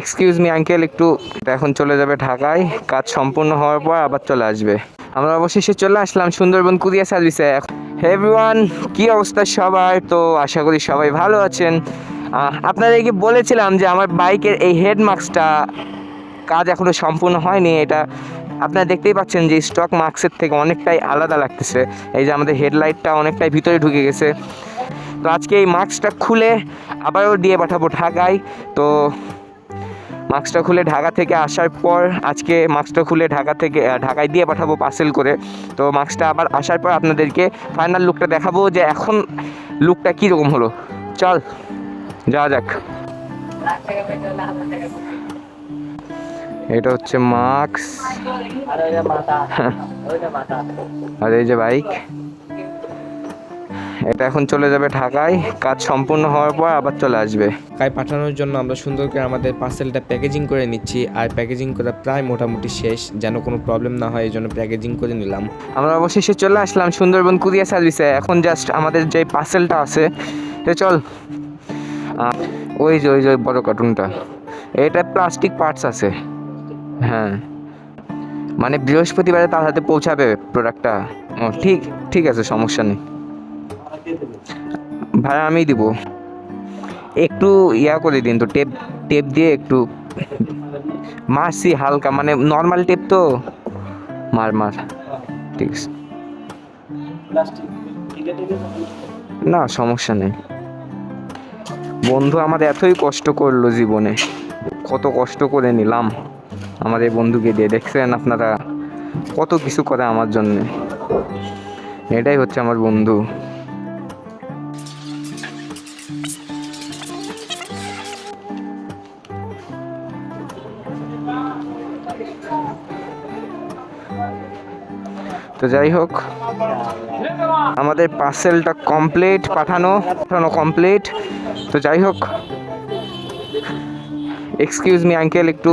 Excuse me uncle, একটু এখন চলে যাবে ঢাকায়, কাজ সম্পূর্ণ হওয়ার পর আবার চলে আসবে। আমরা অবশেষে চলে আসলাম সুন্দরবন কুরিয়ার সার্ভিসে। হে এভরিওয়ান, কী অবস্থা সবার? তো আশা করি সবাই ভালো আছেন। আপনাদেরকে বলেছিলাম যে আমার বাইকের এই হেড মাস্কটা কাজ এখনও সম্পূর্ণ হয়নি। এটা আপনারা দেখতেই পাচ্ছেন যে স্টক মাস্কের থেকে অনেকটাই আলাদা লাগতেছে। এই যে আমাদের হেডলাইটটা অনেকটাই ভিতরে ঢুকে গেছে। তো আজকে এই মাস্কটা খুলে আবারও দিয়ে পাঠাবো ঢাকায়। তো মাস্কটা খুলে ঢাকা থেকে আসার পর আজকে মাস্কটা খুলে ঢাকায় দিয়ে পাঠাবো পার্সেল করে। তো মাস্কটা আবার আসার পর আপনাদেরকে ফাইনাল লুকটা দেখাবো যে এখন লুকটা কীরকম হলো। চল যাওয়া যাক। এটা হচ্ছে মাস্ক আর এই যে বাইক। এটা এখন চলে যাবে ঢাকায়, কাজ সম্পূর্ণ হওয়ার পর আবার চলে আসবে। ঢাকায় পাঠানোর জন্য আমরা সুন্দর করে আমাদের পার্সেলটা প্যাকেজিং করে নিচ্ছি। আর প্যাকেজিং করা প্রায় মোটামুটি শেষ, যেন কোনো প্রবলেম না হয় এই জন্য প্যাকেজিং করে নিলাম। আমরা অবশেষে চলে আসলাম সুন্দরবন কুরিয়ার সার্ভিসে। এখন জাস্ট আমাদের যে পার্সেলটা আছে চল, ওই যে বড় কার্টুনটা, এটা প্লাস্টিক পার্টস আছে। হ্যাঁ, মানে বৃহস্পতিবারে তার হাতে পৌঁছাবে প্রোডাক্টটা। ও ঠিক আছে, সমস্যা নেই ভাই, আমি দিব। একটু করে দিন তো, টেপ দিয়ে একটু মারছি হালকা, মানে নর্মাল টেপ তো, মার ঠিক আছে। না সমস্যা নেই। বন্ধু আমাদের এতই কষ্ট করলো জীবনে, কত কষ্ট করে নিলাম আমাদের বন্ধুকে দিয়ে। দেখছেন আপনারা কত কিছু করে আমার জন্যে। এটাই হচ্ছে আমার বন্ধু। তো যাই হোক, আমাদের পার্সেলটা পাঠানো কমপ্লিট। তো যাই হোক, এক্সকিউজ মি আঙ্কেল, একটু